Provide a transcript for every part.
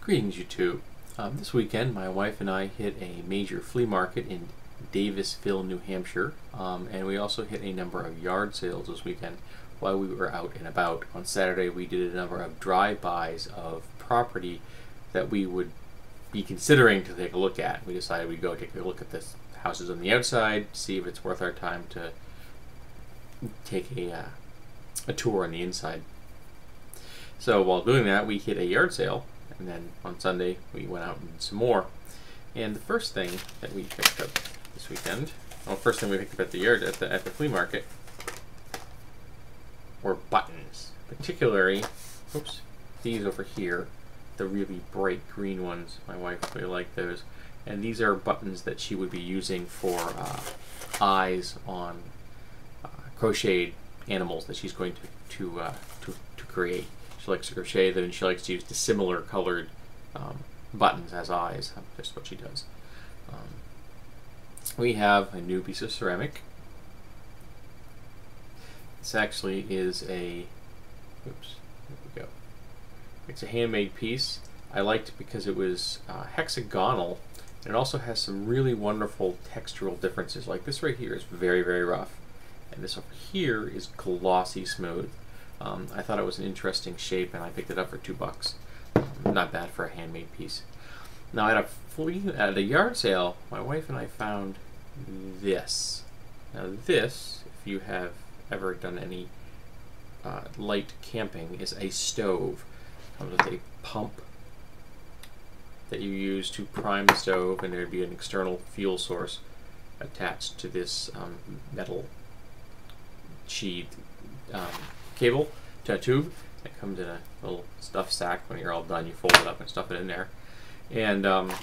Greetings, YouTube. This weekend, my wife and I hit a major flea market in Davisville, New Hampshire, and we also hit a number of yard sales this weekend while we were out and about. On Saturday, we did a number of drive-bys of property that we would be considering to take a look at. We decided we'd go take a look at the houses on the outside, see if it's worth our time to take a tour on the inside. So while doing that, we hit a yard sale. And then on Sunday, we went out and did some more. And the first thing that we picked up this weekend, first thing we picked up at the flea market, were buttons. Particularly, these over here, the really bright green ones. My wife really liked those. And these are buttons that she would be using for eyes on crocheted animals that she's going to create. She likes to crochet them, and she likes to use the similar colored buttons as eyes. That's what she does. We have a new piece of ceramic. This actually is a, there we go. It's a handmade piece. I liked it because it was hexagonal, and it also has some really wonderful textural differences. Like this right here is very, very rough, and this over here is glossy smooth. I thought it was an interesting shape, and I picked it up for $2. Not bad for a handmade piece. Now at a yard sale, my wife and I found this. Now this, if you have ever done any light camping, is a stove. It comes with a pump that you use to prime the stove, and there would be an external fuel source attached to this metal sheathed cable to a tube that comes in a little stuff sack. When you're all done, you fold it up and stuff it in there. And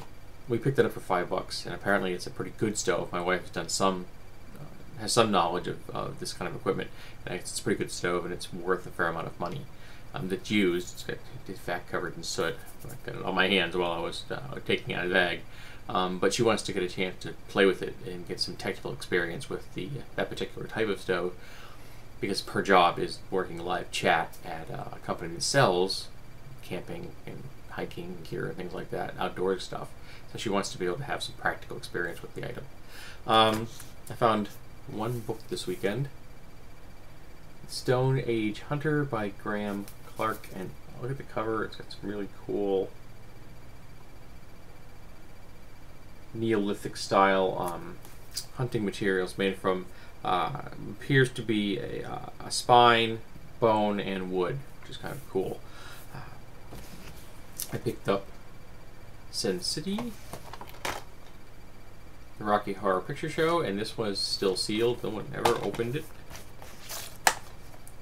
we picked it up for $5, and apparently it's a pretty good stove. My wife has done has some knowledge of this kind of equipment, and it's a pretty good stove, and it's worth a fair amount of money. That's used. It's got the fat covered in soot. I got it on my hands while I was taking out a bag. But she wants to get a chance to play with it and get some technical experience with that particular type of stove, because her job is working live chat at a company that sells camping and hiking gear and things like that, outdoor stuff. So she wants to be able to have some practical experience with the item. I found one book this weekend, Stone Age Hunter by Graham Clark, and look at the cover. It's got some really cool Neolithic style hunting materials made from appears to be a spine, bone, and wood, which is kind of cool. I picked up Sin City, the Rocky Horror Picture Show, and this was still sealed. No one ever opened it.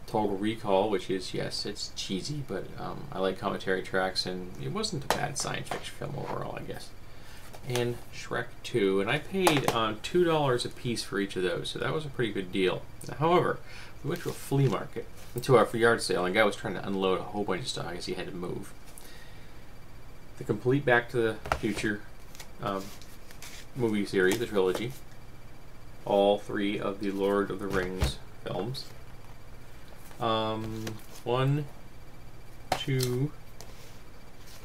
Total Recall, which is, yes, it's cheesy, but I like commentary tracks, and it wasn't a bad science fiction film overall, I guess. And Shrek 2, and I paid $2 a piece for each of those, so that was a pretty good deal. Now, however, we went to a flea market, to our yard sale, and a guy was trying to unload a whole bunch of stuff. I guess he had to move. The complete Back to the Future movie series, the trilogy, all 3 of the Lord of the Rings films. 1, 2,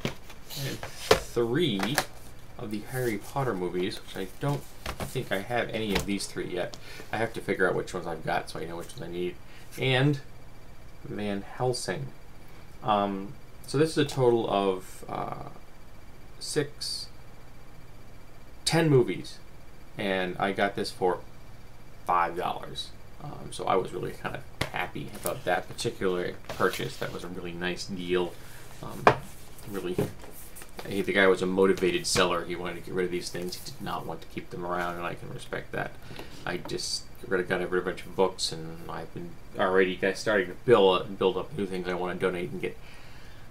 and 3 of the Harry Potter movies, which I don't think I have any of these 3 yet. I have to figure out which ones I've got so I know which ones I need. And Van Helsing. So this is a total of 10 movies, and I got this for $5. So I was really kind of happy about that particular purchase. That was a really nice deal. The guy was a motivated seller. He wanted to get rid of these things. He did not want to keep them around, and I can respect that. I just got rid of a bunch of books, and I've been already starting to build up new things I want to donate and get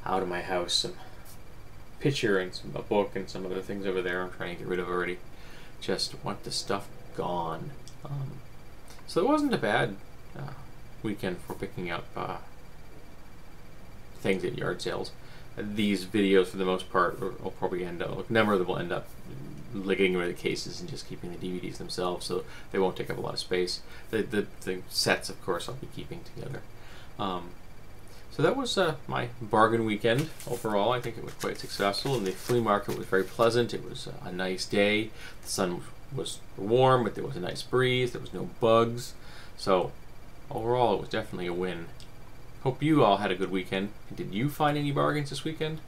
out of my house. Some picture and a book and some other things over there I'm trying to get rid of already. Just want the stuff gone. So it wasn't a bad weekend for picking up things at yard sales. These videos, for the most part, will probably end up, a number of them will end up getting rid of the cases and just keeping the DVDs themselves, so they won't take up a lot of space. The sets, of course, I'll be keeping together. So that was my bargain weekend. Overall, I think it was quite successful, and the flea market was very pleasant. It was a nice day. The sun was warm, but there was a nice breeze. There was no bugs. So overall, it was definitely a win. Hope you all had a good weekend. Did you find any bargains this weekend?